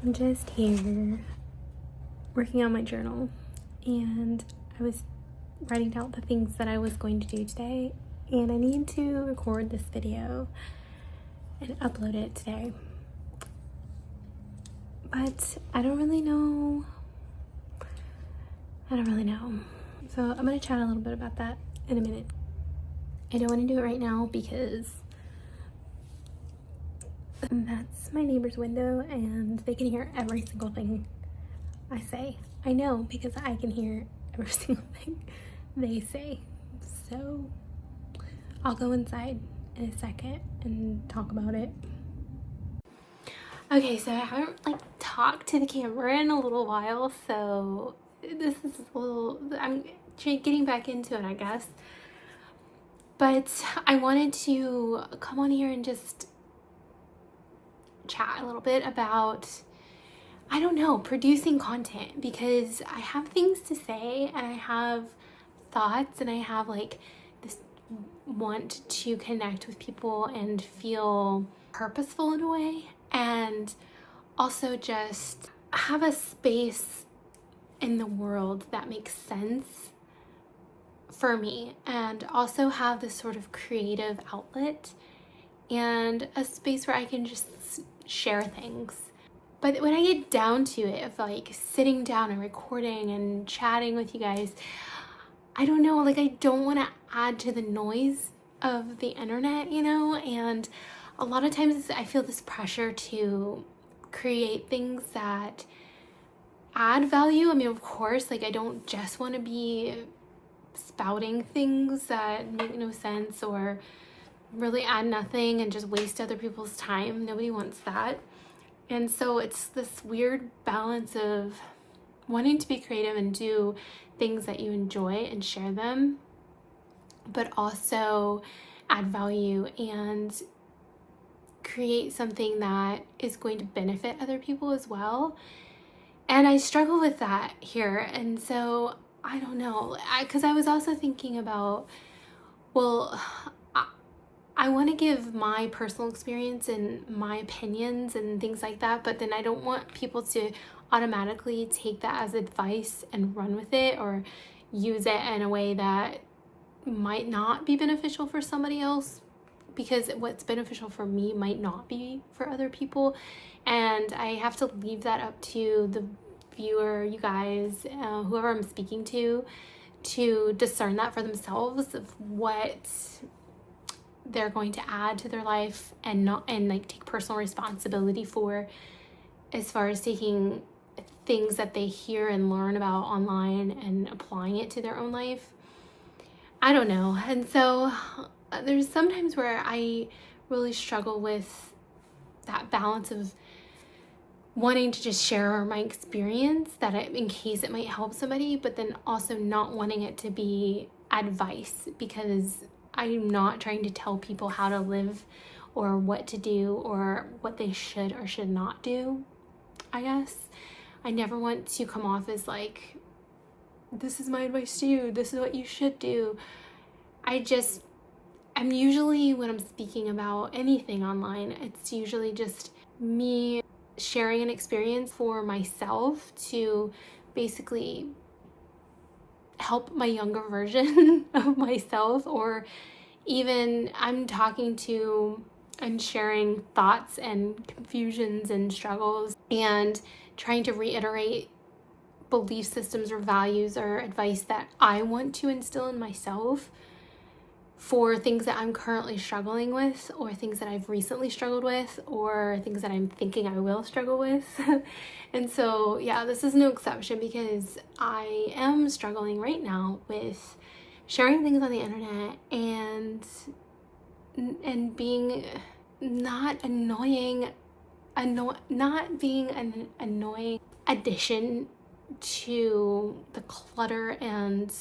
I'm just here working on my journal, and I was writing down the things that I was going to do today, and I need to record this video and upload it today. But I don't really know. So I'm gonna chat a little bit about that in a minute. I don't want to do it right now because that's my neighbor's window and they can hear every single thing I say. I know because I can hear every single thing they say. So I'll go inside in a second and talk about it. Okay, so I haven't talked to the camera in a little while, so this is I'm getting back into it, I guess. But I wanted to come on here and just chat a little bit about, I don't know, producing content, because I have things to say and I have thoughts and I have this want to connect with people and feel purposeful in a way, and also just have a space in the world that makes sense for me, and also have this sort of creative outlet and a space where I can just share things. But when I get down to it, of sitting down and recording and chatting with you guys, I don't know, I don't want to add to the noise of the internet, and a lot of times I feel this pressure to create things that add value. I mean, of course, I don't just want to be spouting things that make no sense or really add nothing and just waste other people's time. Nobody wants that. And so it's this weird balance of wanting to be creative and do things that you enjoy and share them, but also add value and create something that is going to benefit other people as well. And I struggle with that here. And so I don't know, because I was also thinking about, well, I want to give my personal experience and my opinions and things like that, but then I don't want people to automatically take that as advice and run with it or use it in a way that might not be beneficial for somebody else, because what's beneficial for me might not be for other people. And I have to leave that up to the viewer, you guys, whoever I'm speaking to discern that for themselves, of what they're going to add to their life and take personal responsibility for, as far as taking things that they hear and learn about online and applying it to their own life. I don't know. And so there's sometimes where I really struggle with that balance of wanting to just share my experience, in case it might help somebody, but then also not wanting it to be advice, because I'm not trying to tell people how to live or what to do or what they should or should not do, I guess. I never want to come off as this is my advice to you, this is what you should do. I'm usually, when I'm speaking about anything online, it's usually just me sharing an experience for myself to basically help my younger version of myself, or even I'm talking to and sharing thoughts and confusions and struggles and trying to reiterate belief systems or values or advice that I want to instill in myself for things that I'm currently struggling with, or things that I've recently struggled with, or things that I'm thinking I will struggle with. And so, yeah, this is no exception, because I am struggling right now with sharing things on the internet and being not being an annoying addition to the clutter and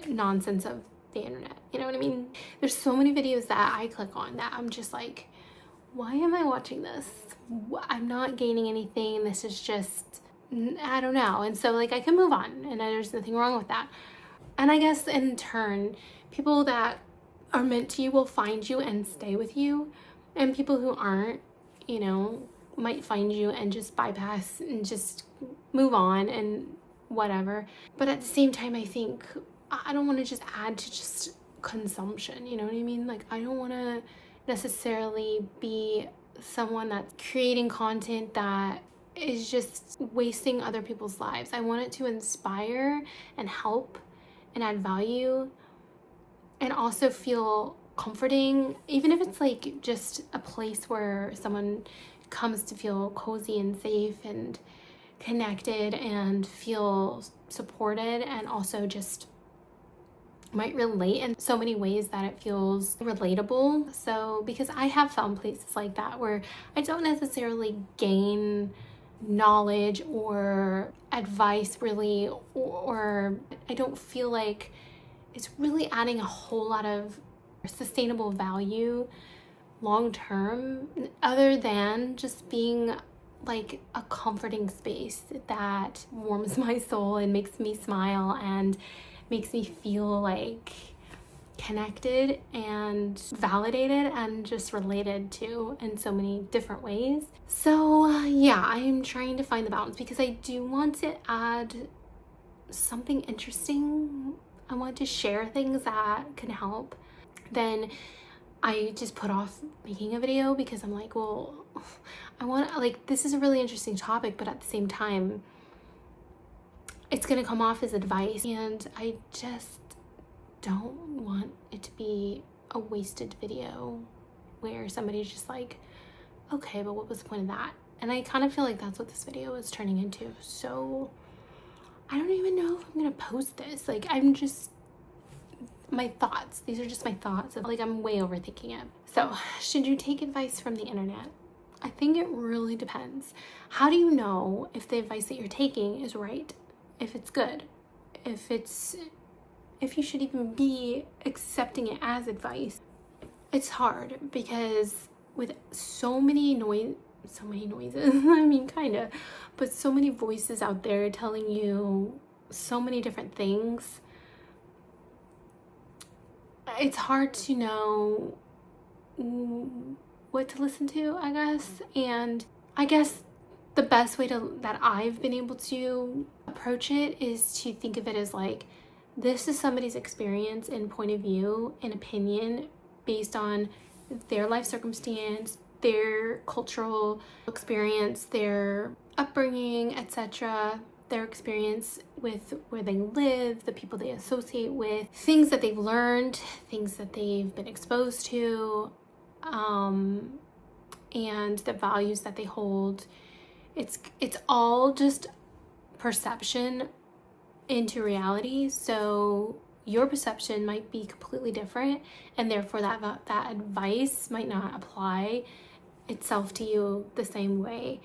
nonsense of the internet. You know what I mean? There's so many videos that I click on that I'm just why am I watching this? I'm not gaining anything. This is just, I don't know. And so I can move on, and there's nothing wrong with that. And I guess in turn, people that are meant to you will find you and stay with you, and people who aren't, might find you and just bypass and just move on and whatever. But at the same time, I think I don't want to just add to just consumption, you know what I mean? Like, I don't want to necessarily be someone that's creating content that is just wasting other people's lives. I want it to inspire and help and add value and also feel comforting, even if it's like just a place where someone comes to feel cozy and safe and connected and feel supported, and also just might relate in so many ways that it feels relatable. So because I have found places like that where I don't necessarily gain knowledge or advice really, or I don't feel like it's really adding a whole lot of sustainable value long term, other than just being like a comforting space that warms my soul and makes me smile and makes me feel like connected and validated and just related to in so many different ways. So yeah, I am trying to find the balance because I do want to add something interesting. I want to share things that can help. Then I just put off making a video because I'm like, well, I want, like, this is a really interesting topic, but at the same time, it's going to come off as advice, and I just don't want it to be a wasted video where somebody's just like, okay, but what was the point of that? And I kind of feel like that's what this video is turning into. So I don't even know if I'm going to post this. Like, I'm just, my thoughts. These are just my thoughts. Like, I'm way overthinking it. So, should you take advice from the internet? I think it really depends. How do you know if the advice that you're taking is right? If it's good? If you should even be accepting it as advice? It's hard because with so many noises, I mean, kind of, but so many voices out there telling you so many different things, it's hard to know what to listen to, I guess. And I guess the best way that I've been able to approach it is to think of it as like, this is somebody's experience and point of view and opinion based on their life circumstance, their cultural experience, their upbringing, etc., their experience with where they live, the people they associate with, things that they've learned, things that they've been exposed to, and the values that they hold. It's all just perception into reality. So your perception might be completely different, and therefore that advice might not apply itself to you the same way.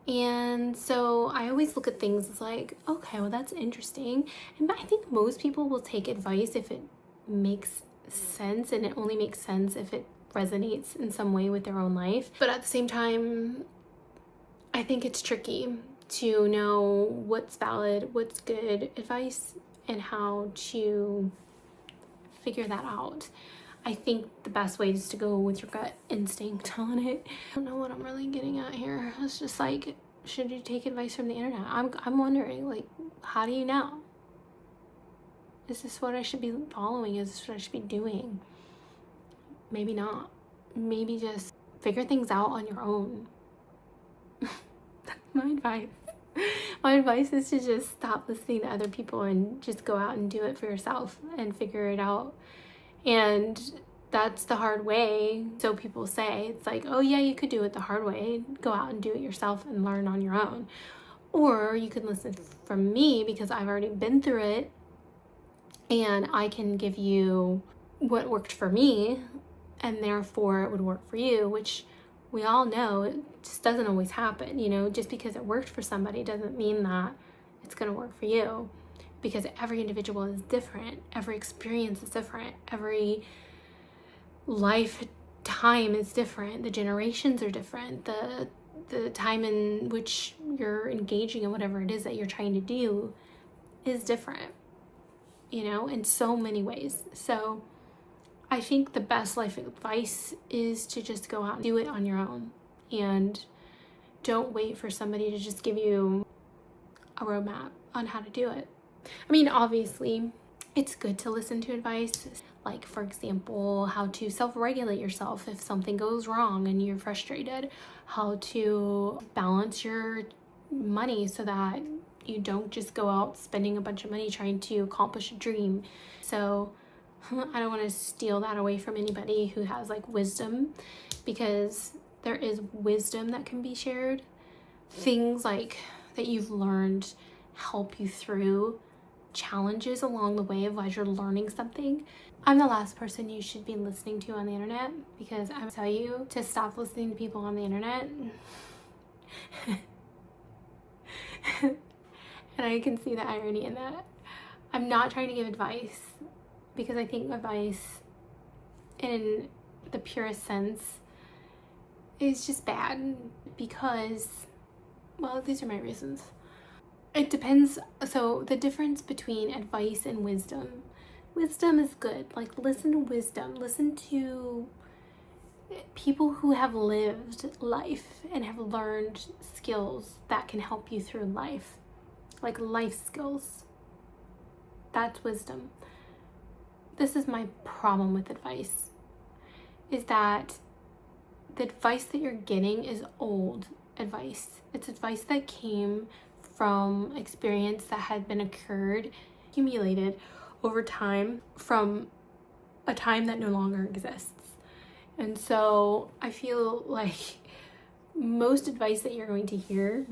And so I always look at things as like, okay, well, that's interesting. And I think most people will take advice if it makes sense, and it only makes sense if it resonates in some way with their own life. But at the same time, I think it's tricky to know what's valid, what's good advice, and how to figure that out. I think the best way is to go with your gut instinct on it. I don't know what I'm really getting at here. It's just like, should you take advice from the internet? I'm wondering, like, how do you know? Is this what I should be following? Is this what I should be doing? Maybe not. Maybe just figure things out on your own. That's my advice. My advice is to just stop listening to other people and just go out and do it for yourself and figure it out. And that's the hard way. So people say, it's like, oh yeah, you could do it the hard way. Go out and do it yourself and learn on your own. Or you can listen from me because I've already been through it, and I can give you what worked for me, and therefore it would work for you, which we all know it just doesn't always happen. You know, just because it worked for somebody doesn't mean that it's going to work for you, because every individual is different. Every experience is different. Every lifetime is different. The generations are different. The time in which you're engaging in whatever it is that you're trying to do is different, you know, in so many ways. So I think the best life advice is to just go out and do it on your own and don't wait for somebody to just give you a roadmap on how to do it. I mean, obviously, it's good to listen to advice, like, for example, how to self-regulate yourself if something goes wrong and you're frustrated, how to balance your money so that you don't just go out spending a bunch of money trying to accomplish a dream. So I don't want to steal that away from anybody who has like wisdom, because there is wisdom that can be shared. Things like that you've learned help you through challenges along the way of as you're learning something. I'm the last person you should be listening to on the internet, because I tell you to stop listening to people on the internet. And I can see the irony in that. I'm not trying to give advice, because I think advice in the purest sense is just bad, because, well, these are my reasons. It depends. So the difference between advice and wisdom. Wisdom is good. Like, listen to wisdom. Listen to people who have lived life and have learned skills that can help you through life. Like life skills. That's wisdom. This is my problem with advice, is that the advice that you're getting is old advice. It's advice that came from experience that had been accumulated over time from a time that no longer exists. And so I feel like most advice that you're going to hear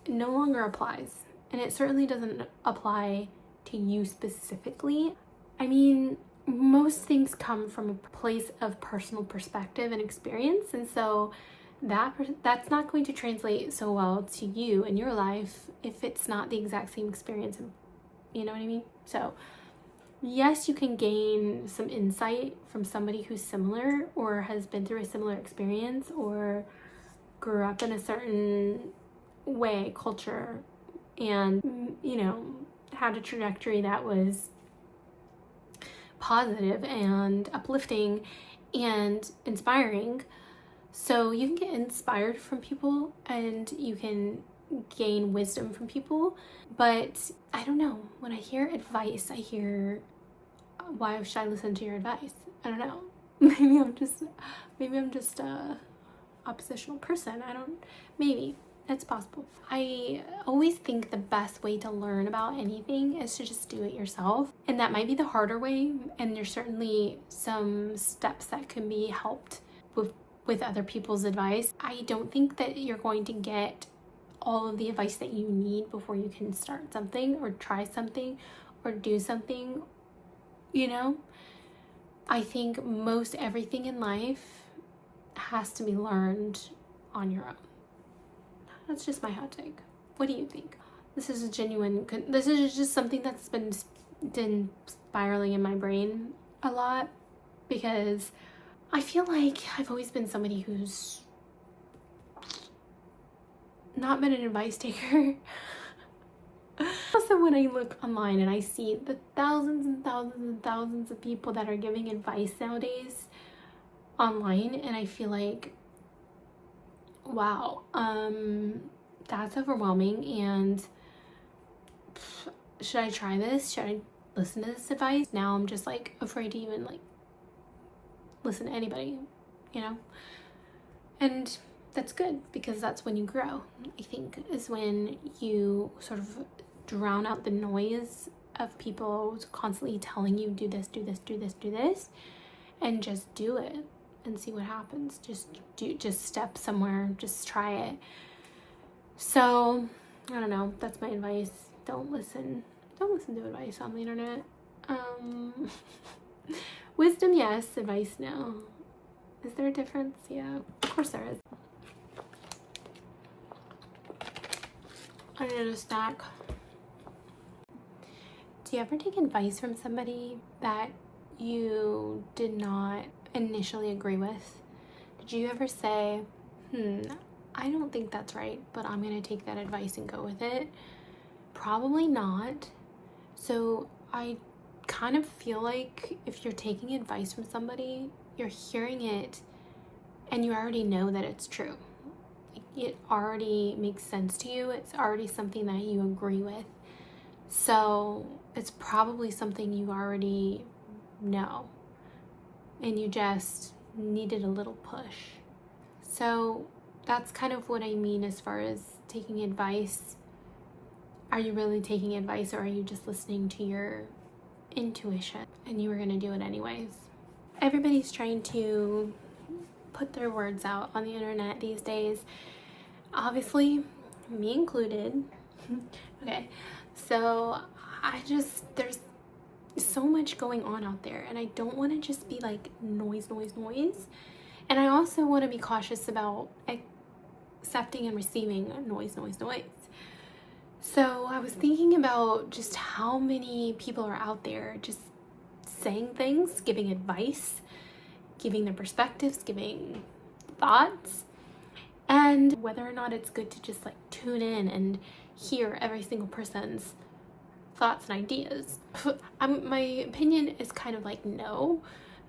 no longer applies. And it certainly doesn't apply to you specifically. I mean, most things come from a place of personal perspective and experience. And so that's not going to translate so well to you in your life if it's not the exact same experience. You know what I mean? So yes, you can gain some insight from somebody who's similar or has been through a similar experience or grew up in a certain way, culture, and, you know, had a trajectory that was positive and uplifting and inspiring. So you can get inspired from people and you can gain wisdom from people. But I don't know, when I hear advice, I hear, why should I listen to your advice? I don't know. Maybe I'm just a oppositional person. Maybe. It's possible. I always think the best way to learn about anything is to just do it yourself. And that might be the harder way. And there's certainly some steps that can be helped with other people's advice. I don't think that you're going to get all of the advice that you need before you can start something or try something or do something, you know? I think most everything in life has to be learned on your own. That's just my hot take. What do you think? This is just something that's been spiraling in my brain a lot, because I feel like I've always been somebody who's not been an advice taker. Also, when I look online and I see the thousands and thousands and thousands of people that are giving advice nowadays online, and I feel like, wow, that's overwhelming. And should I try this? Should I listen to this advice? Now I'm just like afraid to even like listen to anybody, you know? And that's good, because that's when you grow, I think, is when you sort of drown out the noise of people constantly telling you, do this, do this, do this, do this, and just do it and see what happens. Just step somewhere, just try it. So I don't know, that's my advice. Don't listen to advice on the internet. Wisdom, yes. Advice, no. Is there a difference? Yeah, of course there is. I need a snack. Do you ever take advice from somebody that you did not initially agree with? Did you ever say, I don't think that's right, but I'm going to take that advice and go with it? Probably not. So I kind of feel like if you're taking advice from somebody, you're hearing it and you already know that it's true. Like, it already makes sense to you. It's already something that you agree with. So it's probably something you already know, and you just needed a little push. So that's kind of what I mean as far as taking advice. Are you really taking advice, or are you just listening to your intuition and you were going to do it anyways? Everybody's trying to put their words out on the internet these days. Obviously, me included. Okay, so there's so much going on out there, and I don't want to just be like noise. And I also want to be cautious about accepting and receiving noise. So I was thinking about just how many people are out there just saying things, giving advice, giving their perspectives, giving thoughts, and whether or not it's good to just like tune in and hear every single person's thoughts and ideas. My opinion is kind of like no.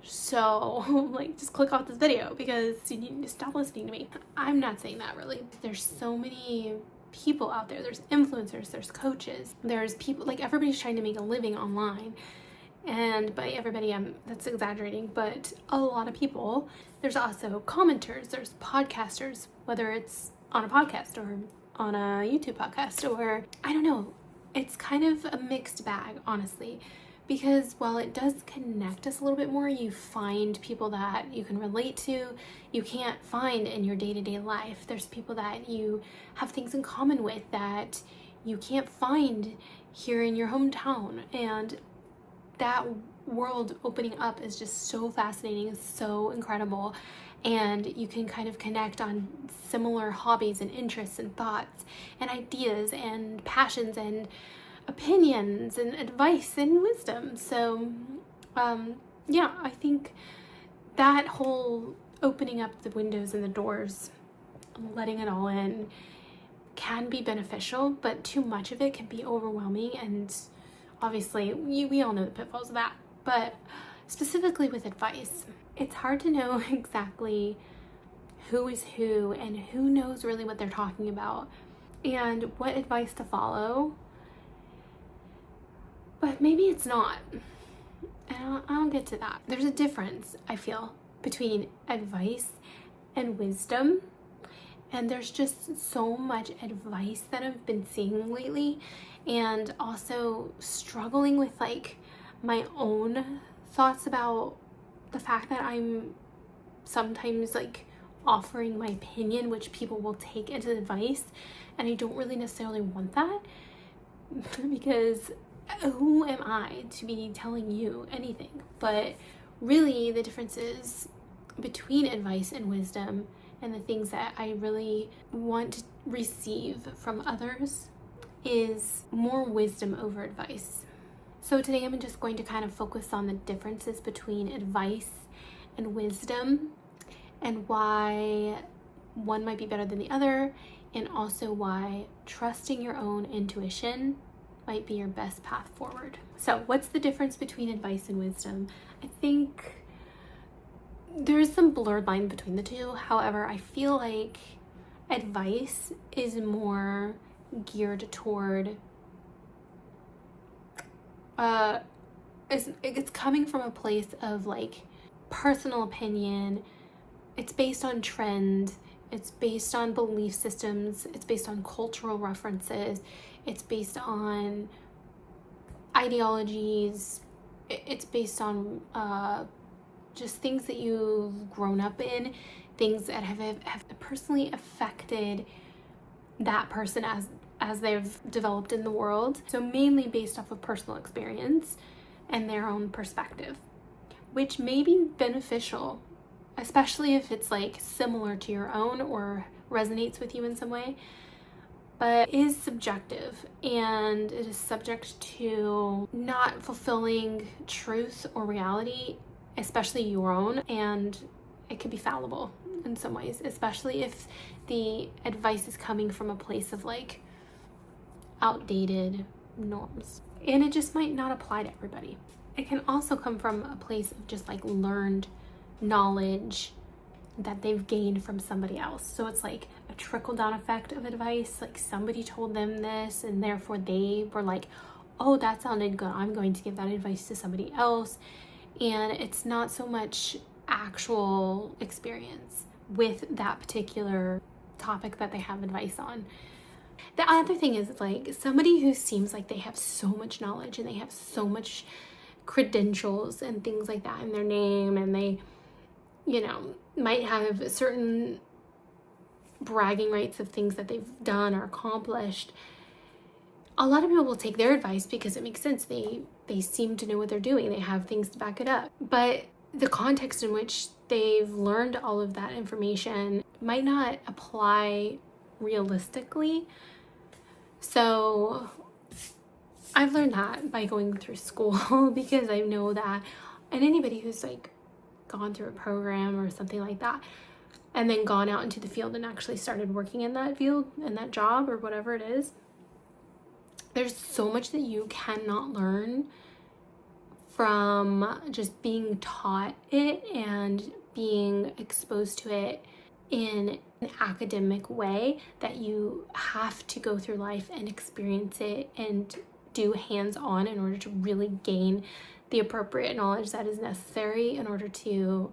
So like just click off this video because you need to stop listening to me. I'm not saying that really. There's so many people out there. There's influencers, there's coaches, there's people, like everybody's trying to make a living online. And by everybody, that's exaggerating, but a lot of people. There's also commenters, there's podcasters, whether it's on a podcast or on a YouTube podcast, or I don't know. It's kind of a mixed bag, honestly, because while it does connect us a little bit more, you find people that you can relate to, you can't find in your day-to-day life. There's people that you have things in common with that you can't find here in your hometown, and that world opening up is just so fascinating, so incredible, and you can kind of connect on similar hobbies and interests and thoughts and ideas and passions and opinions and advice and wisdom. So yeah, I think that whole opening up the windows and the doors, letting it all in, can be beneficial, but too much of it can be overwhelming, and obviously we all know the pitfalls of that. But specifically with advice, it's hard to know exactly who is who and who knows really what they're talking about and what advice to follow. But maybe it's not. And I'll get to that. There's a difference, I feel, between advice and wisdom. And there's just so much advice that I've been seeing lately, and also struggling with like my own thoughts about the fact that I'm sometimes like offering my opinion, which people will take as advice, and I don't really necessarily want that, because who am I to be telling you anything? But really the difference is between advice and wisdom, and the things that I really want to receive from others is more wisdom over advice. So today I'm just going to kind of focus on the differences between advice and wisdom, and why one might be better than the other, and also why trusting your own intuition might be your best path forward. So what's the difference between advice and wisdom? I think there's some blurred line between the two. However, I feel like advice is more geared toward it's coming from a place of like personal opinion. It's based on trend, it's based on belief systems, it's based on cultural references, it's based on ideologies, it's based on just things that you've grown up in, things that have personally affected that person as they've developed in the world. So mainly based off of personal experience and their own perspective, which may be beneficial, especially if it's like similar to your own or resonates with you in some way, but is subjective, and it is subject to not fulfilling truth or reality, especially your own, and it could be fallible in some ways, especially if the advice is coming from a place of like outdated norms, and it just might not apply to everybody. It can also come from a place of just like learned knowledge that they've gained from somebody else. So it's like a trickle-down effect of advice, like somebody told them this and therefore they were like, oh, that sounded good, I'm going to give that advice to somebody else. And it's not so much actual experience with that particular topic that they have advice on. The other thing is, like, somebody who seems like they have so much knowledge and they have so much credentials and things like that in their name, and they, you know, might have certain bragging rights of things that they've done or accomplished. A lot of people will take their advice because it makes sense. They seem to know what they're doing. They have things to back it up. But the context in which they've learned all of that information might not apply realistically. So I've learned that by going through school because I know that, and anybody who's like gone through a program or something like that and then gone out into the field and actually started working in that field and that job or whatever it is, there's so much that you cannot learn from just being taught it and being exposed to it in an academic way, that you have to go through life and experience it and do hands-on in order to really gain the appropriate knowledge that is necessary in order to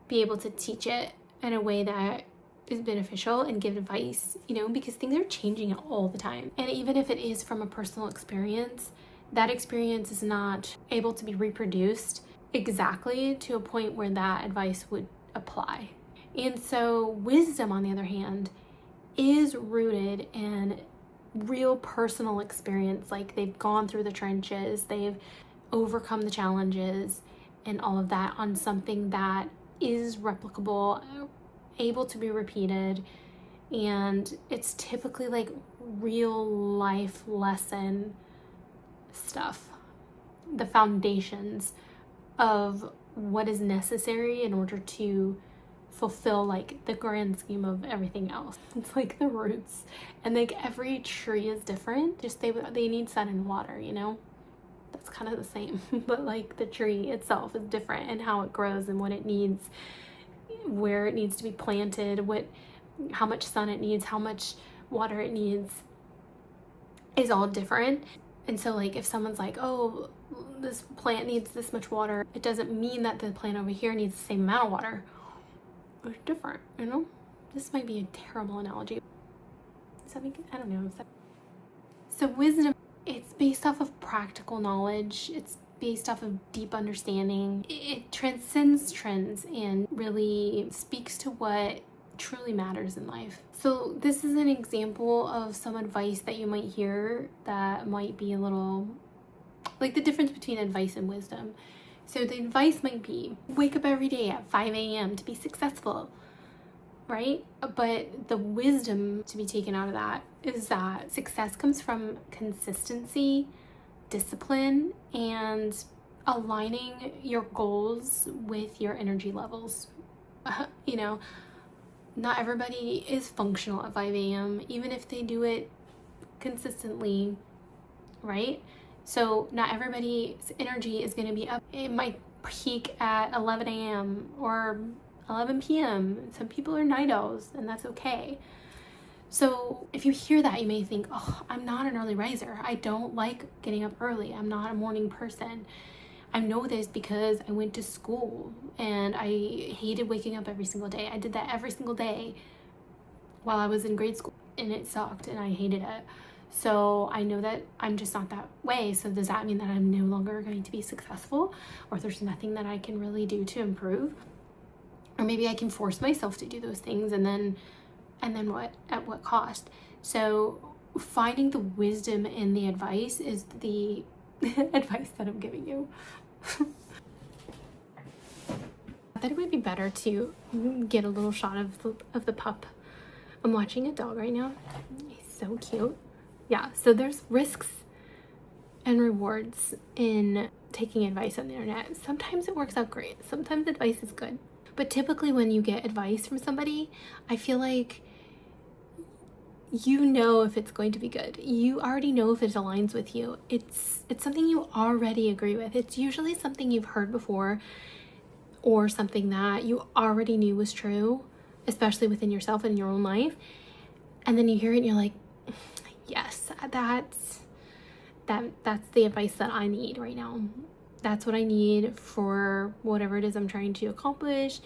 be able to teach it in a way that is beneficial and give advice, you know, because things are changing all the time. And even if it is from a personal experience, that experience is not able to be reproduced exactly to a point where that advice would apply. And so wisdom, on the other hand, is rooted in real personal experience. Like, they've gone through the trenches, they've overcome the challenges and all of that on something that is replicable, able to be repeated, and it's typically like real life lesson stuff, the foundations of what is necessary in order to fulfill like the grand scheme of everything else. It's like the roots, and like every tree is different, just they need sun and water, you know, that's kind of the same. But like the tree itself is different, and how it grows and what it needs, where it needs to be planted, how much sun it needs, how much water it needs, is all different. And so like if someone's like, oh, this plant needs this much water, it doesn't mean that the plant over here needs the same amount of water. It's different, you know? This might be a terrible analogy. Does that make it? I don't know. So wisdom, it's based off of practical knowledge. It's based off of deep understanding. It transcends trends and really speaks to what truly matters in life. So this is an example of some advice that you might hear that might be a little like the difference between advice and wisdom. So the advice might be, wake up every day at 5 a.m. to be successful, right? But the wisdom to be taken out of that is that success comes from consistency, discipline, and aligning your goals with your energy levels. You know, not everybody is functional at 5 a.m., even if they do it consistently, right? So not everybody's energy is going to be up. It might peak at 11 a.m. or 11 p.m. Some people are night owls, and that's okay. So if you hear that, you may think, oh, I'm not an early riser. I don't like getting up early. I'm not a morning person. I know this because I went to school and I hated waking up every single day. I did that every single day while I was in grade school, and it sucked and I hated it. So I know that I'm just not that way. So does that mean that I'm no longer going to be successful, or there's nothing that I can really do to improve? Or maybe I can force myself to do those things, and then what? At what cost? So finding the wisdom in the advice is the advice that I'm giving you. I thought it would be better to get a little shot of the pup. I'm watching a dog right now. He's so cute. Yeah, so there's risks and rewards in taking advice on the internet. Sometimes it works out great. Sometimes advice is good. But typically when you get advice from somebody, I feel like you know if it's going to be good. You already know if it aligns with you. It's something you already agree with. It's usually something you've heard before, or something that you already knew was true, especially within yourself and your own life. And then you hear it and you're like, yes, that's the advice that I need right now. That's what I need for whatever it is I'm trying to accomplish.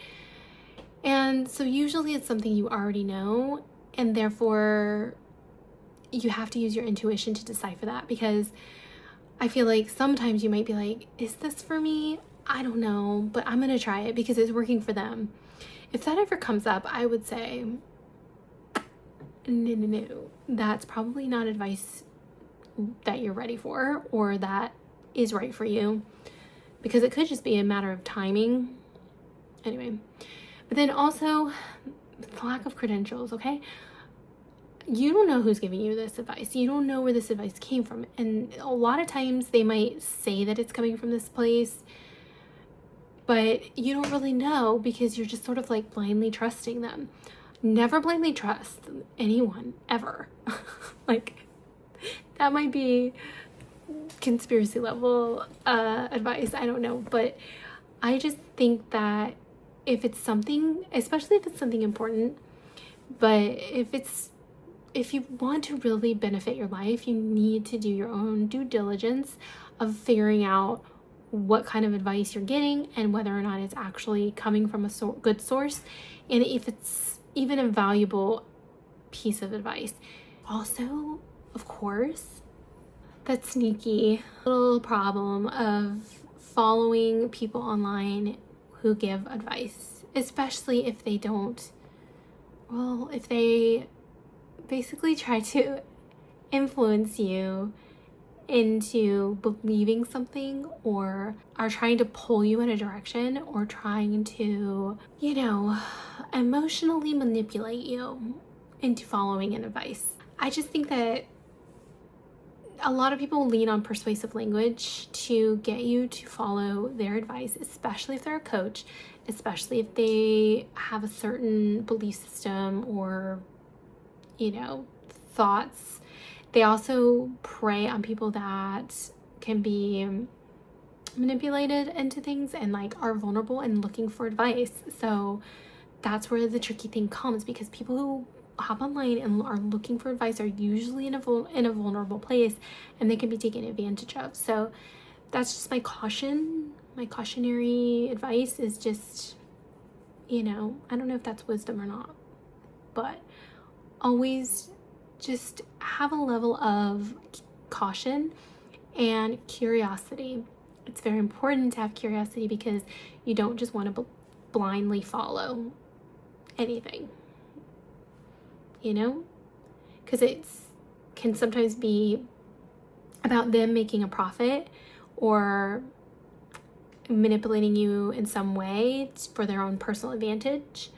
And so usually it's something you already know, and therefore you have to use your intuition to decipher that, because I feel like sometimes you might be like, is this for me? I don't know, but I'm gonna try it because it's working for them. If that ever comes up, I would say, no, that's probably not advice that you're ready for or that is right for you, because it could just be a matter of timing. Anyway, but then also the lack of credentials, okay? You don't know who's giving you this advice. You don't know where this advice came from. And a lot of times they might say that it's coming from this place, but you don't really know because you're just sort of like blindly trusting them. Never blindly trust anyone, ever. Like, that might be conspiracy level advice. I don't know. But I just think that if it's something, especially if it's something important, but if you want to really benefit your life, you need to do your own due diligence of figuring out what kind of advice you're getting and whether or not it's actually coming from a good source, and if it's even a valuable piece of advice. Also, of course, that sneaky little problem of following people online who give advice, especially if they don't, well, if they basically try to influence you into believing something, or are trying to pull you in a direction, or trying to, emotionally manipulate you into following an advice. I just think that a lot of people lean on persuasive language to get you to follow their advice, especially if they're a coach, especially if they have a certain belief system or, thoughts. They also prey on people that can be manipulated into things and like are vulnerable and looking for advice. So that's where the tricky thing comes, because people who hop online and are looking for advice are usually in a vulnerable place, and they can be taken advantage of. So that's just my caution. My cautionary advice is just, I don't know if that's wisdom or not, but always just have a level of caution and curiosity. It's very important to have curiosity, because you don't just want to blindly follow anything, because it can sometimes be about them making a profit or manipulating you in some way for their own personal advantage,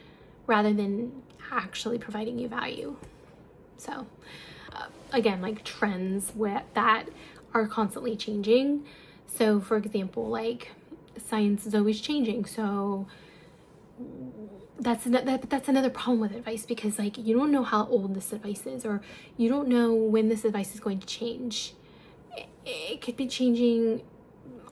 rather than actually providing you value. So again, like trends that are constantly changing. So for example, like science is always changing. So that's another problem with advice, because like you don't know how old this advice is, or you don't know when this advice is going to change. It could be changing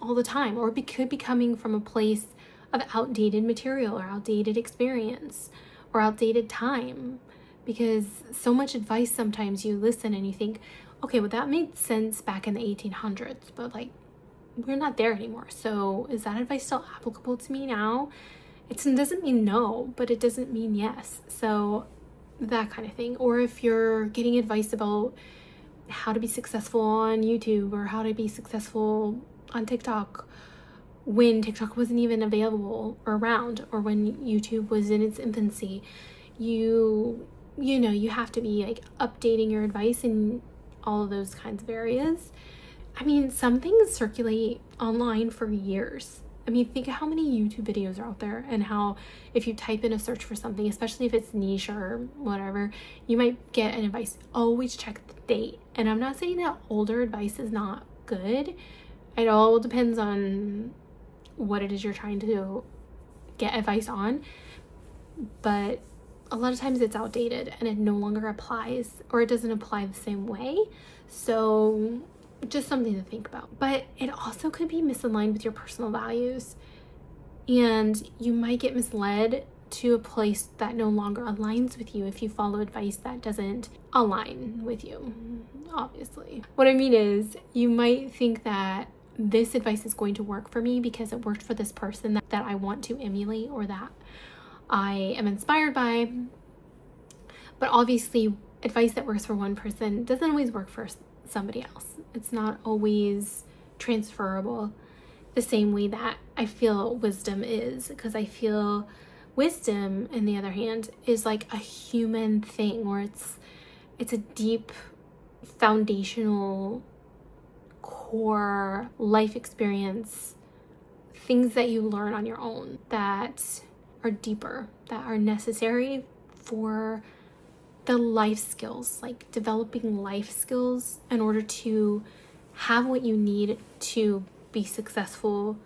all the time, or it could be coming from a place of outdated material or outdated experience or outdated time. Because so much advice, sometimes you listen and you think, okay, well that made sense back in the 1800s, but like we're not there anymore. So is that advice still applicable to me now? It doesn't mean no, but it doesn't mean yes. So that kind of thing. Or if you're getting advice about how to be successful on YouTube or how to be successful on TikTok when TikTok wasn't even available or around, or when YouTube was in its infancy, you have to be like updating your advice in all of those kinds of areas. I mean, some things circulate online for years. I mean, think of how many YouTube videos are out there, and how if you type in a search for something, especially if it's niche or whatever, you might get an advice. Always check the date. And I'm not saying that older advice is not good. It all depends on what it is you're trying to get advice on. But a lot of times it's outdated and it no longer applies, or it doesn't apply the same way. So just something to think about. But it also could be misaligned with your personal values, and you might get misled to a place that no longer aligns with you if you follow advice that doesn't align with you, obviously. What I mean is, you might think that this advice is going to work for me because it worked for this person that I want to emulate or that I am inspired by. But obviously, advice that works for one person doesn't always work for somebody else. It's not always transferable the same way that I feel wisdom is, because I feel wisdom, on the other hand, is like a human thing, or it's a deep foundational core life experience, things that you learn on your own that are deeper, that are necessary for the life skills, like developing life skills in order to have what you need to be successful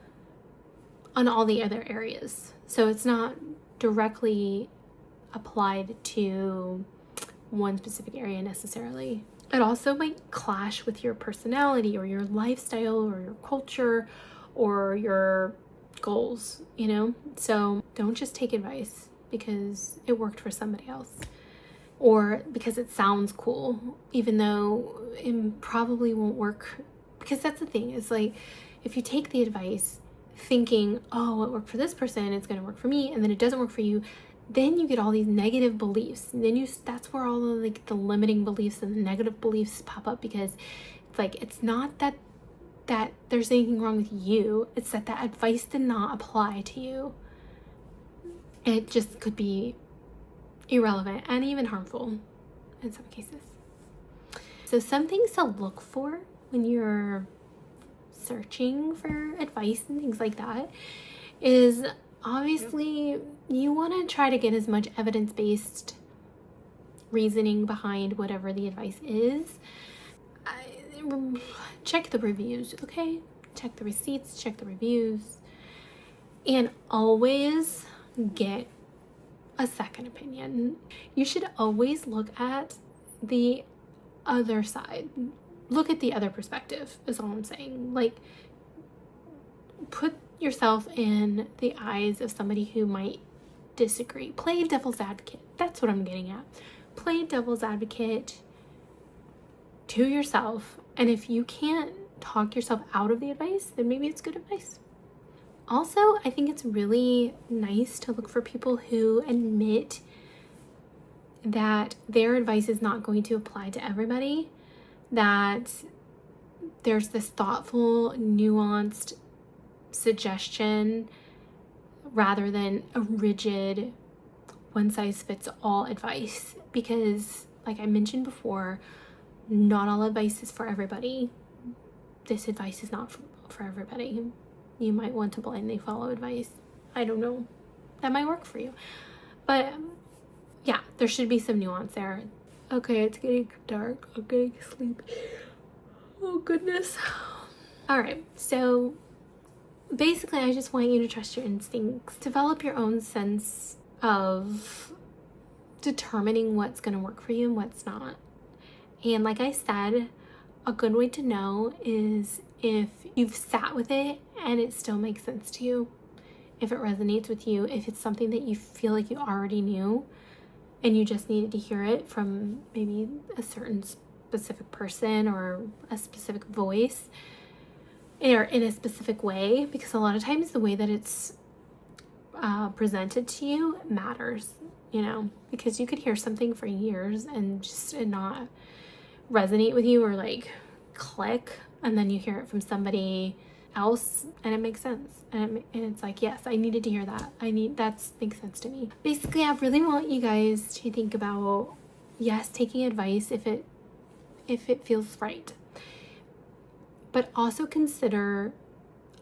on all the other areas. So it's not directly applied to one specific area necessarily. It also might clash with your personality or your lifestyle or your culture or your goals, you know? So don't just take advice because it worked for somebody else or because it sounds cool, even though it probably won't work. Because that's the thing, is like, if you take the advice thinking, oh, it worked for this person, it's going to work for me, and then it doesn't work for you, then you get all these negative beliefs. And then that's where all the the limiting beliefs and the negative beliefs pop up, because it's like, it's not that there's anything wrong with you, it's that advice did not apply to you. It just could be irrelevant and even harmful in some cases. So some things to look for when you're searching for advice and things like that is, obviously, you want to try to get as much evidence-based reasoning behind whatever the advice is. Check the reviews, okay? Check the receipts, check the reviews, and always get a second opinion. You should always look at the other side. Look at the other perspective, is all I'm saying. Like, put yourself in the eyes of somebody who might disagree. Play devil's advocate. That's what I'm getting at. Play devil's advocate to yourself. And if you can't talk yourself out of the advice, then maybe it's good advice. Also, I think it's really nice to look for people who admit that their advice is not going to apply to everybody, that there's this thoughtful, nuanced suggestion rather than a rigid one-size-fits-all advice. Because, like I mentioned before, not all advice is for everybody. This advice is not for everybody. You might want to blindly follow advice. I don't know. That might work for you. But yeah, there should be some nuance there. Okay, it's getting dark. I'm getting sleepy. Oh, goodness. All right, so basically, I just want you to trust your instincts. Develop your own sense of determining what's going to work for you and what's not. And like I said, a good way to know is if you've sat with it and it still makes sense to you, if it resonates with you, if it's something that you feel like you already knew and you just needed to hear it from maybe a certain specific person or a specific voice or in a specific way, because a lot of times the way that it's presented to you matters, you know, because you could hear something for years and just not resonate with you or like click, and then you hear it from somebody else and it makes sense, and it's like, yes, I needed to hear that. That makes sense to me. Basically, I really want you guys to think about, yes, taking advice if it feels right, but also consider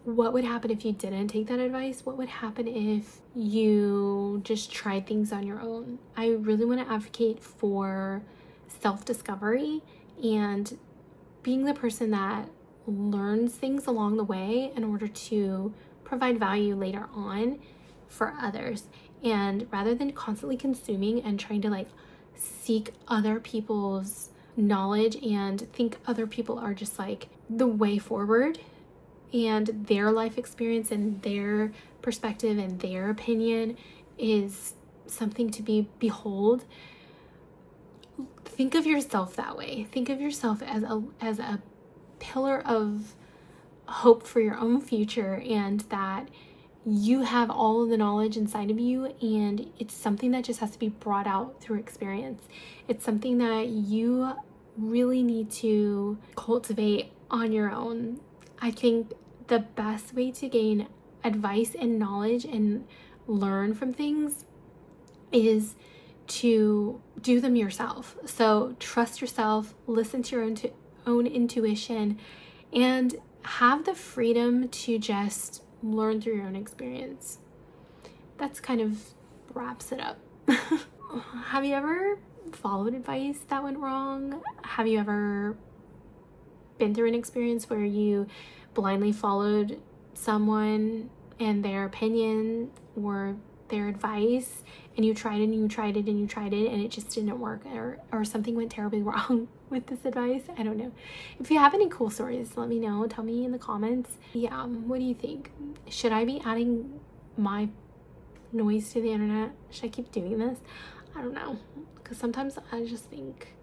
what would happen if you didn't take that advice. What would happen if you just tried things on your own? I really want to advocate for self-discovery and being the person that learns things along the way in order to provide value later on for others. And rather than constantly consuming and trying to like seek other people's knowledge and think other people are just like the way forward, and their life experience and their perspective and their opinion is something to behold, think of yourself that way. Think of yourself as a pillar of hope for your own future, and that you have all of the knowledge inside of you, and it's something that just has to be brought out through experience. It's something that you really need to cultivate on your own. I think the best way to gain advice and knowledge and learn from things is to do them yourself. So trust yourself, listen to your own intuition, and have the freedom to just learn through your own experience. That's kind of wraps it up. Have you ever followed advice that went wrong? Have you ever been through an experience where you blindly followed someone and their opinion or their advice, and you tried it and you tried it and you tried it and it just didn't work, or something went terribly wrong with this advice? I don't know. If you have any cool stories, let me know. Tell me in the comments. Yeah, what do you think? Should I be adding my noise to the internet? Should I keep doing this? I don't know, because sometimes I just think,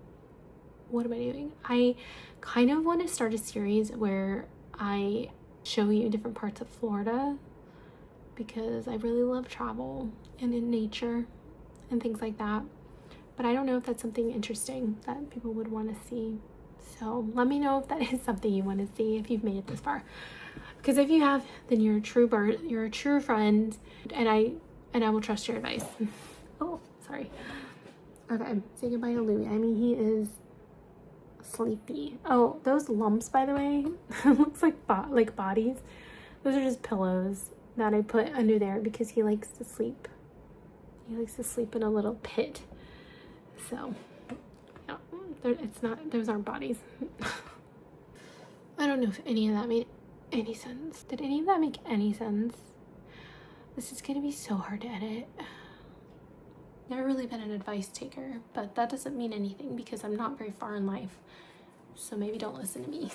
what am I doing? I kind of want to start a series where I show you different parts of Florida, because I really love travel and in nature and things like that. But I don't know if that's something interesting that people would want to see. So let me know if that is something you want to see, if you've made it this far. Because if you have, then you're a true friend, and I will trust your advice. Oh, sorry. Okay, say goodbye to Louie. I mean, he is sleepy. Oh, those lumps, by the way, looks like bodies. Those are just pillows that I put under there because he likes to sleep. He likes to sleep in a little pit. So, yeah, those aren't bodies. I don't know if any of that made any sense. Did any of that make any sense? This is gonna be so hard to edit. Never really been an advice taker, but that doesn't mean anything because I'm not very far in life. So maybe don't listen to me.